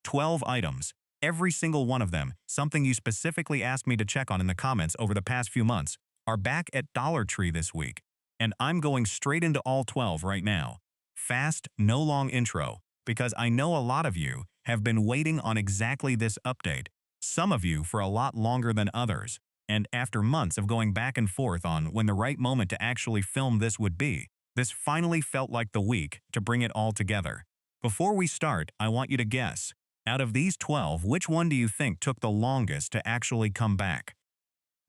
12 items, every single one of them, something you specifically asked me to check on in the comments over the past few months, are back at Dollar Tree this week. And I'm going straight into all 12 right now. Fast, no long intro, because I know a lot of you have been waiting on exactly this update, some of you for a lot longer than others, and after months of going back and forth on when the right moment to actually film this would be, this finally felt like the week to bring it all together. Before we start, I want you to guess, out of these 12, which one do you think took the longest to actually come back?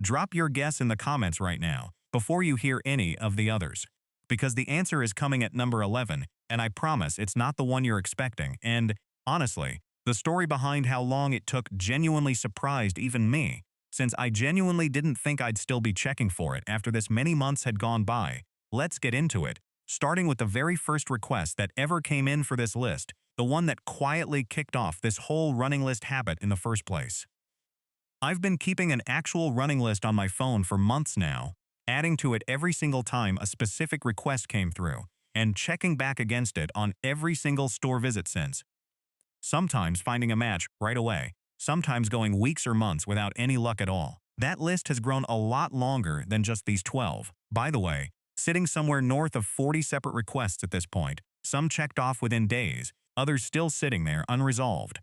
Drop your guess in the comments right now, before you hear any of the others, because the answer is coming at number 11, and I promise it's not the one you're expecting, and, honestly, the story behind how long it took genuinely surprised even me, since I genuinely didn't think I'd still be checking for it after this many months had gone by. Let's get into it, starting with the very first request that ever came in for this list, the one that quietly kicked off this whole running list habit in the first place. I've been keeping an actual running list on my phone for months now, adding to it every single time a specific request came through, and checking back against it on every single store visit since. Sometimes finding a match right away, sometimes going weeks or months without any luck at all. That list has grown a lot longer than just these 12. By the way, sitting somewhere north of 40 separate requests at this point, some checked off within days, others still sitting there unresolved.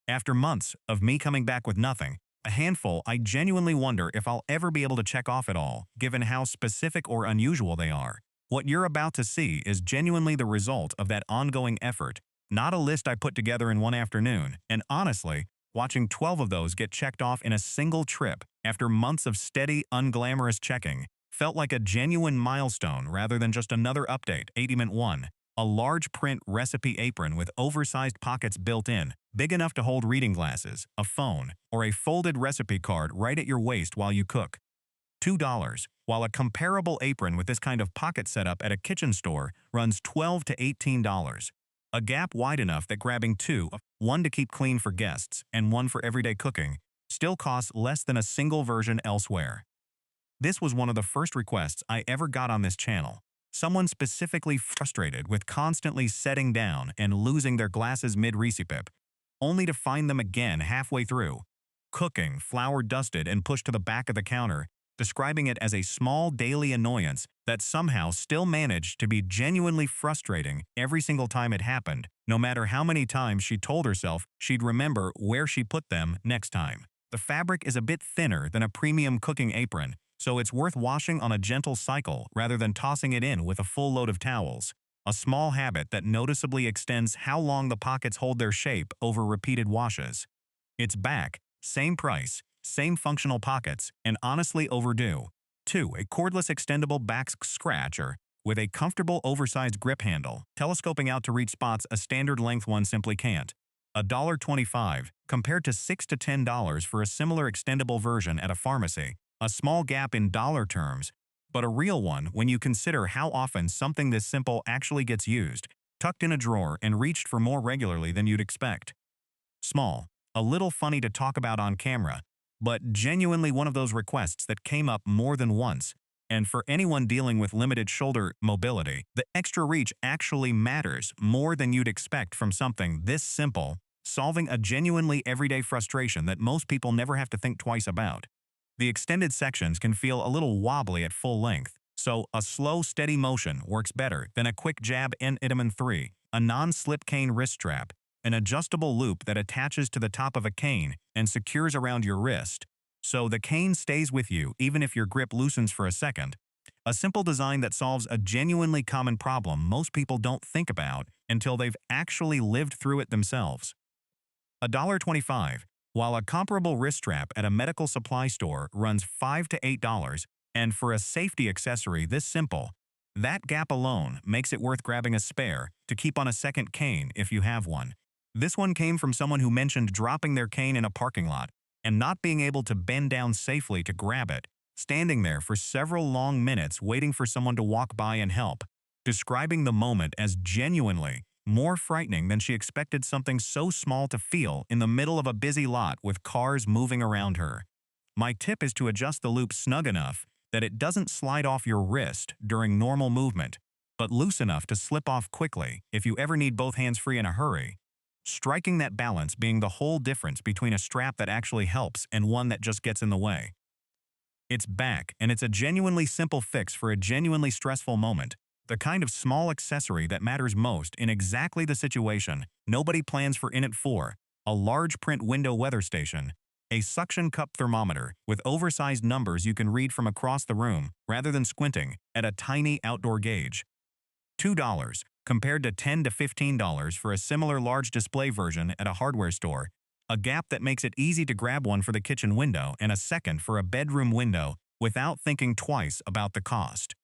After months of me coming back with nothing, a handful I genuinely wonder if I'll ever be able to check off at all, given how specific or unusual they are. What you're about to see is genuinely the result of that ongoing effort, not a list I put together in one afternoon, and honestly, watching 12 of those get checked off in a single trip after months of steady, unglamorous checking felt like a genuine milestone rather than just another update. 1. A large print recipe apron with oversized pockets built in, big enough to hold reading glasses, a phone, or a folded recipe card right at your waist while you cook. $2. While a comparable apron with this kind of pocket setup at a kitchen store runs $12 to $18. A gap wide enough that grabbing two, one to keep clean for guests and one for everyday cooking, still costs less than a single version elsewhere. This was one of the first requests I ever got on this channel. Someone specifically frustrated with constantly setting down and losing their glasses mid-recipip, only to find them again halfway through. Cooking, flour dusted and pushed to the back of the counter, describing it as a small daily annoyance that somehow still managed to be genuinely frustrating every single time it happened, no matter how many times she told herself she'd remember where she put them next time. The fabric is a bit thinner than a premium cooking apron, so it's worth washing on a gentle cycle rather than tossing it in with a full load of towels, a small habit that noticeably extends how long the pockets hold their shape over repeated washes. It's back, same price, same functional pockets, and honestly overdue. 2. A cordless extendable back scratcher with a comfortable oversized grip handle, telescoping out to reach spots a standard length one simply can't. $1.25 compared to $6 to $10 for a similar extendable version at a pharmacy. A small gap in dollar terms, but a real one when you consider how often something this simple actually gets used, tucked in a drawer and reached for more regularly than you'd expect. Small, a little funny to talk about on camera, but genuinely one of those requests that came up more than once. And for anyone dealing with limited shoulder mobility, the extra reach actually matters more than you'd expect from something this simple, solving a genuinely everyday frustration that most people never have to think twice about. The extended sections can feel a little wobbly at full length, so a slow, steady motion works better than a quick jab. 3. A non-slip cane wrist strap, an adjustable loop that attaches to the top of a cane and secures around your wrist, so the cane stays with you even if your grip loosens for a second. A simple design that solves a genuinely common problem most people don't think about until they've actually lived through it themselves. $1.25. While a comparable wrist strap at a medical supply store runs $5 to $8, and for a safety accessory this simple, that gap alone makes it worth grabbing a spare to keep on a second cane if you have one. This one came from someone who mentioned dropping their cane in a parking lot and not being able to bend down safely to grab it, standing there for several long minutes waiting for someone to walk by and help, describing the moment as genuinely more frightening than she expected something so small to feel in the middle of a busy lot with cars moving around her. My tip is to adjust the loop snug enough that it doesn't slide off your wrist during normal movement, but loose enough to slip off quickly if you ever need both hands free in a hurry. striking that balance being the whole difference between a strap that actually helps and one that just gets in the way. It's back, and it's a genuinely simple fix for a genuinely stressful moment. The kind of small accessory that matters most in exactly the situation nobody plans for in it for. A large print window weather station. A suction cup thermometer with oversized numbers you can read from across the room rather than squinting at a tiny outdoor gauge. $2 compared to $10 to $15 for a similar large display version at a hardware store. A gap that makes it easy to grab one for the kitchen window and a second for a bedroom window without thinking twice about the cost.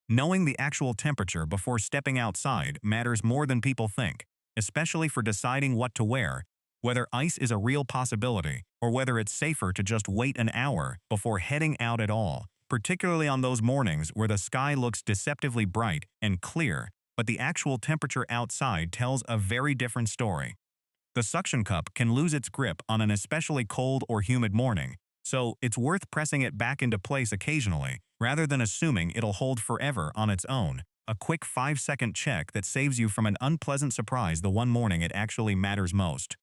Knowing the actual temperature before stepping outside matters more than people think, especially for deciding what to wear, whether ice is a real possibility or whether it's safer to just wait an hour before heading out at all, particularly on those mornings where the sky looks deceptively bright and clear, but the actual temperature outside tells a very different story. The suction cup can lose its grip on an especially cold or humid morning, so it's worth pressing it back into place occasionally, rather than assuming it'll hold forever on its own. A quick 5-second check that saves you from an unpleasant surprise the one morning it actually matters most.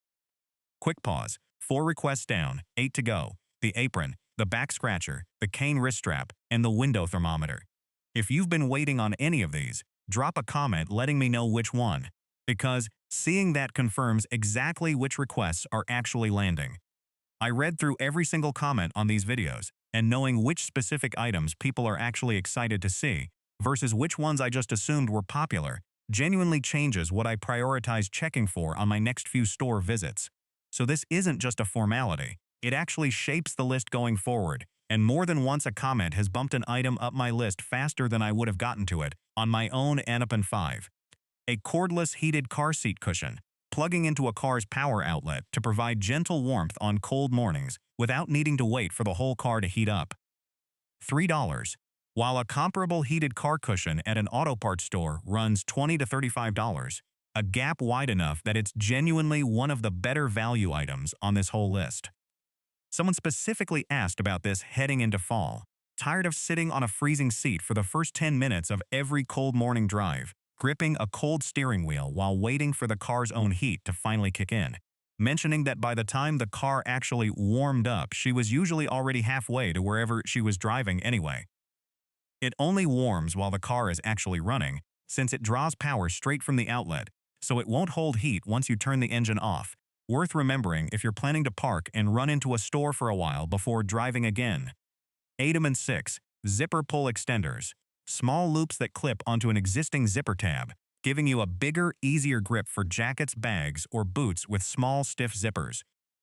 Quick pause. 4 requests down, 8 to go. The apron, the back scratcher, the cane wrist strap, and the window thermometer. If you've been waiting on any of these, drop a comment letting me know which one, because seeing that confirms exactly which requests are actually landing. I read through every single comment on these videos, and knowing which specific items people are actually excited to see versus which ones I just assumed were popular genuinely changes what I prioritize checking for on my next few store visits. So this isn't just a formality, it actually shapes the list going forward, and more than once a comment has bumped an item up my list faster than I would have gotten to it on my own Anapan 5. A cordless heated car seat cushion, plugging into a car's power outlet to provide gentle warmth on cold mornings without needing to wait for the whole car to heat up. $3. While a comparable heated car cushion at an auto parts store runs $20 to $35, a gap wide enough that it's genuinely one of the better value items on this whole list. Someone specifically asked about this heading into fall. Tired of sitting on a freezing seat for the first 10 minutes of every cold morning drive, gripping a cold steering wheel while waiting for the car's own heat to finally kick in, mentioning that by the time the car actually warmed up, she was usually already halfway to wherever she was driving anyway. It only warms while the car is actually running, since it draws power straight from the outlet, so it won't hold heat once you turn the engine off. Worth remembering if you're planning to park and run into a store for a while before driving again. Item 6. Zipper pull extenders. Small loops that clip onto an existing zipper tab, giving you a bigger, easier grip for jackets, bags, or boots with small, stiff zippers.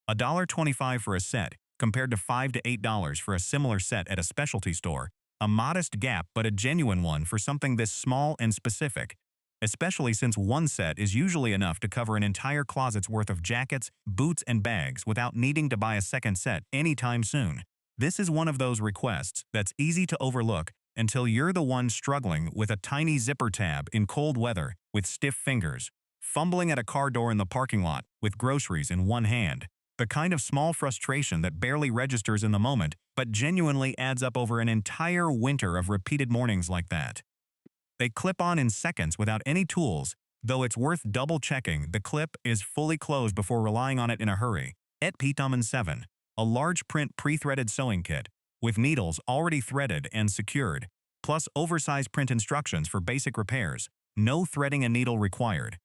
$1.25 for a set, compared to $5 to $8 for a similar set at a specialty store. A modest gap, but a genuine one for something this small and specific, especially since one set is usually enough to cover an entire closet's worth of jackets, boots, and bags without needing to buy a second set anytime soon. This is one of those requests that's easy to overlook until you're the one struggling with a tiny zipper tab in cold weather with stiff fingers, fumbling at a car door in the parking lot with groceries in one hand. The kind of small frustration that barely registers in the moment, but genuinely adds up over an entire winter of repeated mornings like that. They clip on in seconds without any tools, though it's worth double-checking the clip is fully closed before relying on it in a hurry. Item 7. A large print pre-threaded sewing kit, with needles already threaded and secured, plus oversized print instructions for basic repairs. No threading a needle required.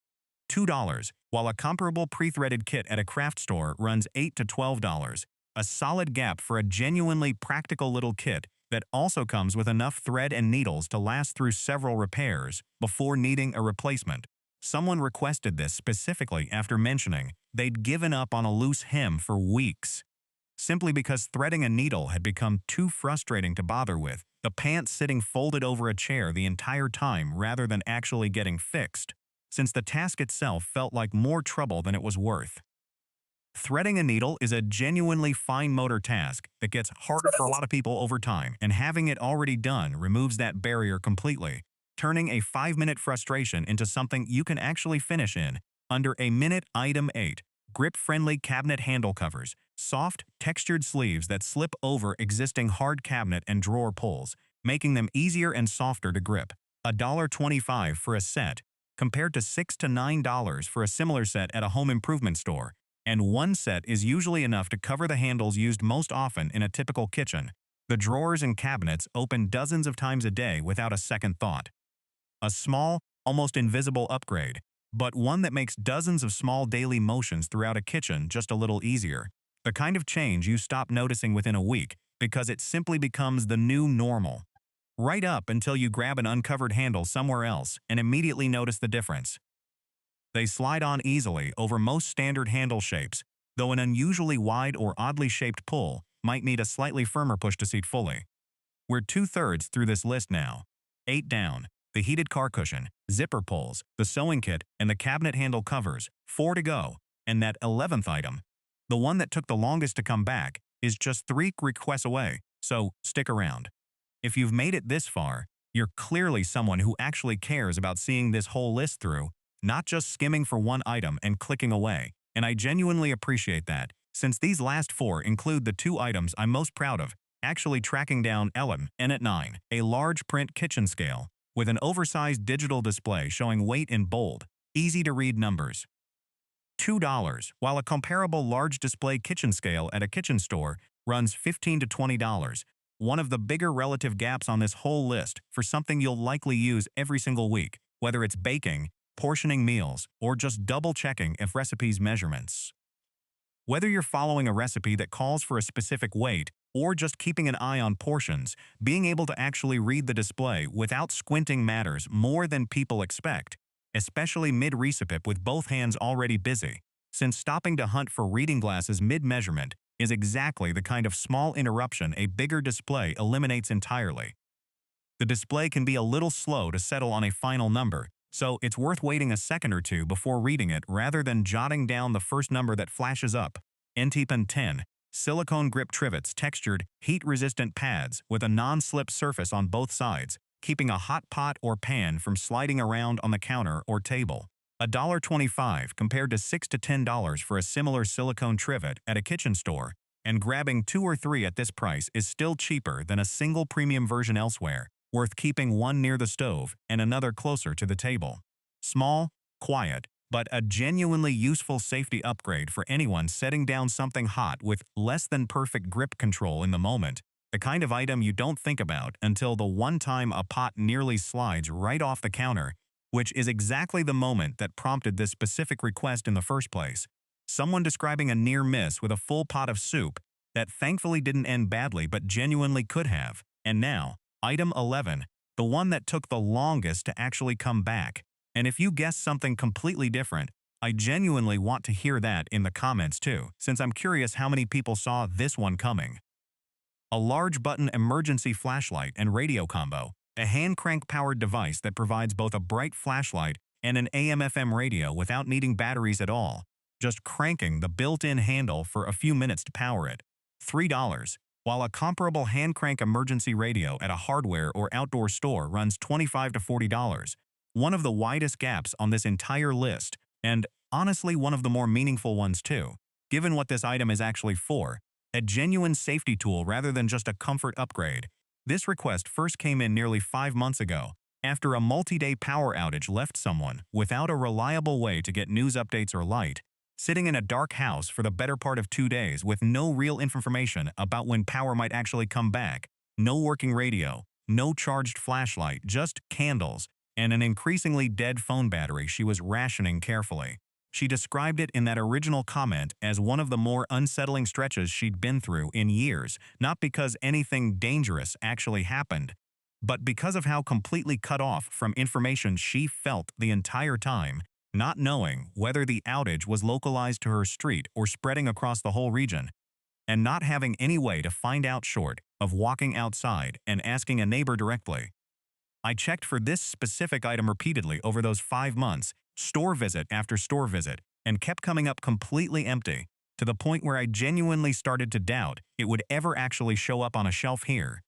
$2, while a comparable pre-threaded kit at a craft store runs $8 to $12. A solid gap for a genuinely practical little kit that also comes with enough thread and needles to last through several repairs before needing a replacement. Someone requested this specifically after mentioning they'd given up on a loose hem for weeks, simply because threading a needle had become too frustrating to bother with, the pants sitting folded over a chair the entire time rather than actually getting fixed, since the task itself felt like more trouble than it was worth. Threading a needle is a genuinely fine motor task that gets harder for a lot of people over time, and having it already done removes that barrier completely, turning a 5-minute frustration into something you can actually finish in under a minute. Item 8. Grip-friendly cabinet handle covers. Soft, textured sleeves that slip over existing hard cabinet and drawer pulls, making them easier and softer to grip. $1.25 for a set. compared to $6 to $9 for a similar set at a home improvement store, and one set is usually enough to cover the handles used most often in a typical kitchen. The drawers and cabinets open dozens of times a day without a second thought. A small, almost invisible upgrade, but one that makes dozens of small daily motions throughout a kitchen just a little easier. The kind of change you stop noticing within a week because it simply becomes the new normal. Right up until you grab an uncovered handle somewhere else and immediately notice the difference. They slide on easily over most standard handle shapes, though an unusually wide or oddly shaped pull might need a slightly firmer push to seat fully. We're 2/3 through this list now. 8 down. The heated car cushion, zipper pulls, the sewing kit, and the cabinet handle covers. 4 to go. And that 11th item, the one that took the longest to come back, is just 3 requests away, so stick around. If you've made it this far, you're clearly someone who actually cares about seeing this whole list through, not just skimming for one item and clicking away, and I genuinely appreciate that, since these last 4 include the 2 items I'm most proud of, actually tracking down Ellen and at 9, a large print kitchen scale, with an oversized digital display showing weight in bold, easy-to-read numbers. $2, while a comparable large display kitchen scale at a kitchen store runs $15 to $20, one of the bigger relative gaps on this whole list for something you'll likely use every single week, whether it's baking, portioning meals, or just double-checking if recipes measurements. Whether you're following a recipe that calls for a specific weight or just keeping an eye on portions, being able to actually read the display without squinting matters more than people expect, especially mid-recipip with both hands already busy, since stopping to hunt for reading glasses mid-measurement is exactly the kind of small interruption a bigger display eliminates entirely. The display can be a little slow to settle on a final number, so it's worth waiting a second or two before reading it rather than jotting down the first number that flashes up. Pen 10. Silicone grip trivets, textured, heat-resistant pads with a non-slip surface on both sides, keeping a hot pot or pan from sliding around on the counter or table. $1.25 compared to $6 to $10 for a similar silicone trivet at a kitchen store, and grabbing 2 or 3 at this price is still cheaper than a single premium version elsewhere, worth keeping one near the stove and another closer to the table. Small, quiet, but a genuinely useful safety upgrade for anyone setting down something hot with less than perfect grip control in the moment, the kind of item you don't think about until the one time a pot nearly slides right off the counter, which is exactly the moment that prompted this specific request in the first place. Someone describing a near miss with a full pot of soup that thankfully didn't end badly but genuinely could have. And now, item 11, the one that took the longest to actually come back. And if you guessed something completely different, I genuinely want to hear that in the comments too, since I'm curious how many people saw this one coming. A large button emergency flashlight and radio combo, a hand crank powered device that provides both a bright flashlight and an AM/FM radio without needing batteries at all, just cranking the built-in handle for a few minutes to power it. $3, while a comparable hand crank emergency radio at a hardware or outdoor store runs $25 to $40. One of the widest gaps on this entire list, and honestly one of the more meaningful ones too, given what this item is actually for, a genuine safety tool rather than just a comfort upgrade. This request first came in nearly 5 months ago, after a multi-day power outage left someone without a reliable way to get news updates or light, sitting in a dark house for the better part of 2 days with no real information about when power might actually come back, no working radio, no charged flashlight, just candles, and an increasingly dead phone battery she was rationing carefully. She described it in that original comment as one of the more unsettling stretches she'd been through in years, not because anything dangerous actually happened, but because of how completely cut off from information she felt the entire time, not knowing whether the outage was localized to her street or spreading across the whole region, and not having any way to find out short of walking outside and asking a neighbor directly. I checked for this specific item repeatedly over those 5 months, store visit after store visit, and kept coming up completely empty, to the point where I genuinely started to doubt it would ever actually show up on a shelf here.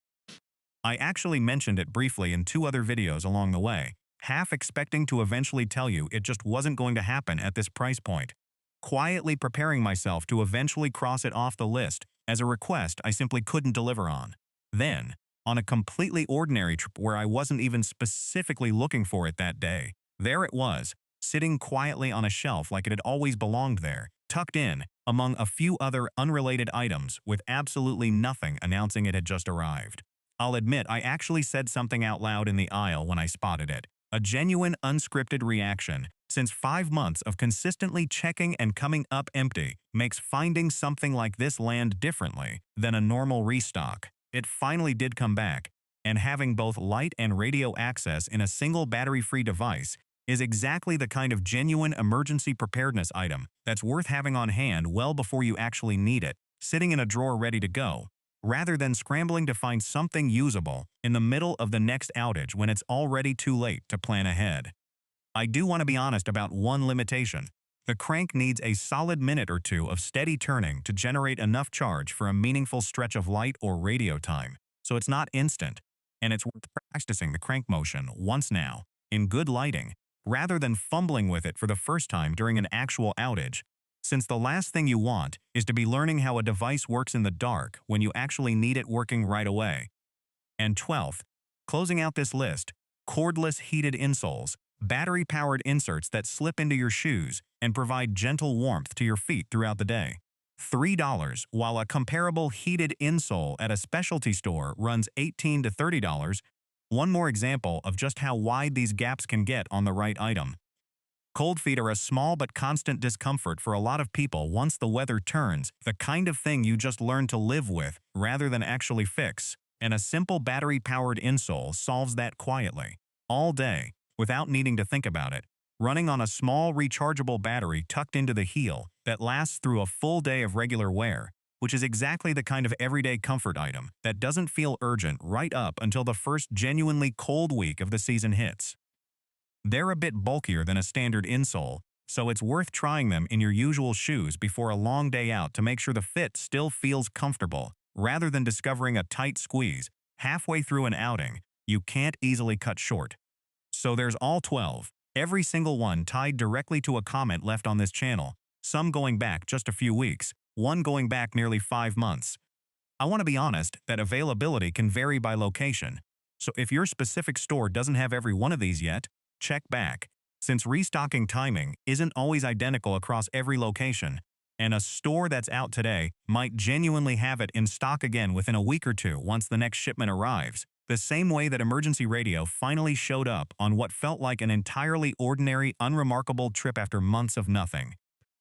I actually mentioned it briefly in 2 other videos along the way, half expecting to eventually tell you it just wasn't going to happen at this price point, quietly preparing myself to eventually cross it off the list as a request I simply couldn't deliver on. Then, on a completely ordinary trip where I wasn't even specifically looking for it that day, There it was, sitting quietly on a shelf like it had always belonged there, tucked in among a few other unrelated items with absolutely nothing announcing it had just arrived. I'll admit I actually said something out loud in the aisle when I spotted it. A genuine unscripted reaction, since 5 months of consistently checking and coming up empty makes finding something like this land differently than a normal restock. It finally did come back, and having both light and radio access in a single battery-free device is exactly the kind of genuine emergency preparedness item that's worth having on hand well before you actually need it, sitting in a drawer ready to go, rather than scrambling to find something usable in the middle of the next outage when it's already too late to plan ahead. I do want to be honest about one limitation. The crank needs a solid minute or two of steady turning to generate enough charge for a meaningful stretch of light or radio time, so it's not instant, and it's worth practicing the crank motion once now, in good lighting, rather than fumbling with it for the first time during an actual outage, since the last thing you want is to be learning how a device works in the dark when you actually need it working right away. And 12th, closing out this list, cordless heated insoles, battery-powered inserts that slip into your shoes and provide gentle warmth to your feet throughout the day. $3, while a comparable heated insole at a specialty store runs $18 to $30. One more example of just how wide these gaps can get on the right item. Cold feet are a small but constant discomfort for a lot of people once the weather turns, the kind of thing you just learn to live with rather than actually fix, and a simple battery-powered insole solves that quietly, all day, without needing to think about it, running on a small rechargeable battery tucked into the heel that lasts through a full day of regular wear, which is exactly the kind of everyday comfort item that doesn't feel urgent right up until the first genuinely cold week of the season hits. They're a bit bulkier than a standard insole, so it's worth trying them in your usual shoes before a long day out to make sure the fit still feels comfortable, rather than discovering a tight squeeze halfway through an outing you can't easily cut short. So there's all 12, every single one tied directly to a comment left on this channel, some going back just a few weeks, one going back nearly 5 months. I want to be honest that availability can vary by location, so if your specific store doesn't have every one of these yet, check back, since restocking timing isn't always identical across every location, and a store that's out today might genuinely have it in stock again within a week or two once the next shipment arrives, the same way that emergency radio finally showed up on what felt like an entirely ordinary, unremarkable trip after months of nothing.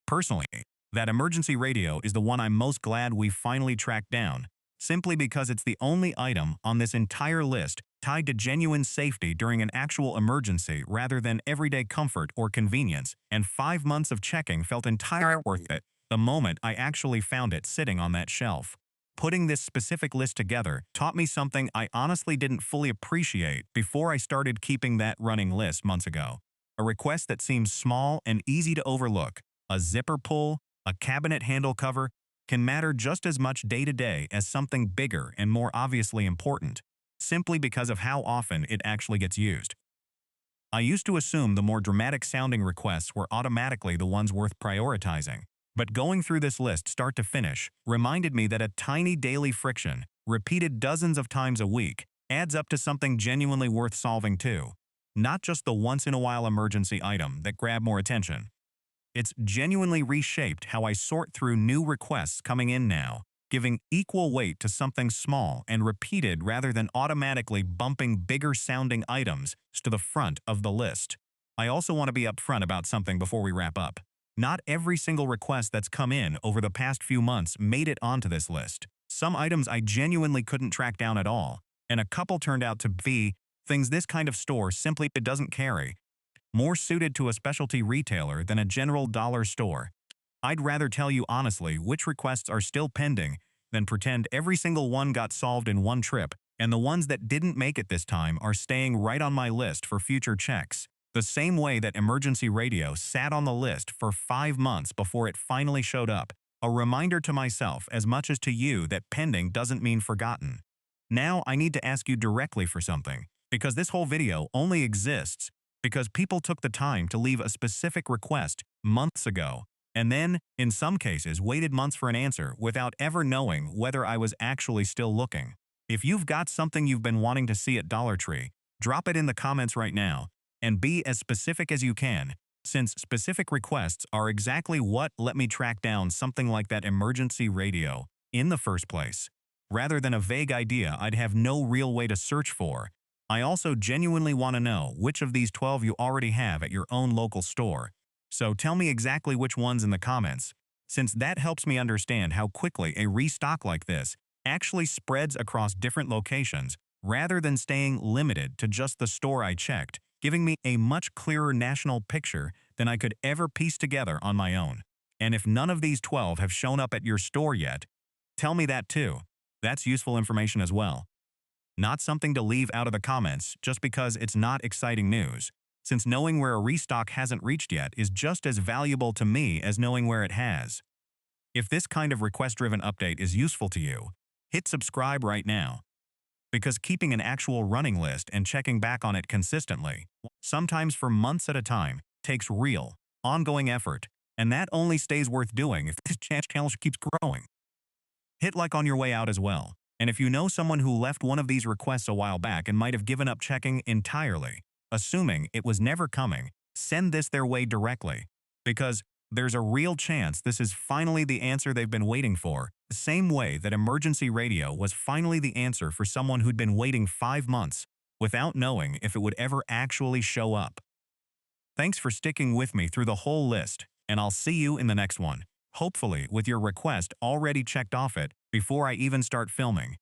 Personally, that emergency radio is the one I'm most glad we finally tracked down, simply because it's the only item on this entire list tied to genuine safety during an actual emergency rather than everyday comfort or convenience, and 5 months of checking felt entirely worth it the moment I actually found it sitting on that shelf. Putting this specific list together taught me something I honestly didn't fully appreciate before I started keeping that running list months ago. A request that seems small and easy to overlook, a zipper pull, a cabinet handle cover, can matter just as much day to day as something bigger and more obviously important, simply because of how often it actually gets used. I used to assume the more dramatic sounding requests were automatically the ones worth prioritizing, but going through this list start to finish reminded me that a tiny daily friction, repeated dozens of times a week, adds up to something genuinely worth solving too. Not just the once-in-a-while emergency item that grabbed more attention. It's genuinely reshaped how I sort through new requests coming in now, giving equal weight to something small and repeated rather than automatically bumping bigger-sounding items to the front of the list. I also want to be upfront about something before we wrap up. Not every single request that's come in over the past few months made it onto this list. Some items I genuinely couldn't track down at all, and a couple turned out to be things this kind of store simply doesn't carry, more suited to a specialty retailer than a general dollar store. I'd rather tell you honestly which requests are still pending than pretend every single one got solved in one trip, and the ones that didn't make it this time are staying right on my list for future checks. The same way that emergency radio sat on the list for 5 months before it finally showed up, a reminder to myself as much as to you that pending doesn't mean forgotten. Now I need to ask you directly for something, because this whole video only exists because people took the time to leave a specific request months ago, and then, in some cases, waited months for an answer without ever knowing whether I was actually still looking. If you've got something you've been wanting to see at Dollar Tree, drop it in the comments right now, And be as specific as you can, since specific requests are exactly what let me track down something like that emergency radio in the first place. Rather than a vague idea I'd have no real way to search for, I also genuinely want to know which of these 12 you already have at your own local store. So tell me exactly which ones in the comments, since that helps me understand how quickly a restock like this actually spreads across different locations rather than staying limited to just the store I checked, giving me a much clearer national picture than I could ever piece together on my own. And if none of these 12 have shown up at your store yet, tell me that too. That's useful information as well. Not something to leave out of the comments just because it's not exciting news, since knowing where a restock hasn't reached yet is just as valuable to me as knowing where it has. If this kind of request-driven update is useful to you, hit subscribe right now. Because keeping an actual running list and checking back on it consistently, sometimes for months at a time, takes real, ongoing effort, and that only stays worth doing if this channel keeps growing. Hit like on your way out as well. And if you know someone who left one of these requests a while back and might have given up checking entirely, assuming it was never coming, send this their way directly. Because there's a real chance this is finally the answer they've been waiting for, the same way that emergency radio was finally the answer for someone who'd been waiting 5 months without knowing if it would ever actually show up. Thanks for sticking with me through the whole list, and I'll see you in the next one. Hopefully with your request already checked off it before I even start filming.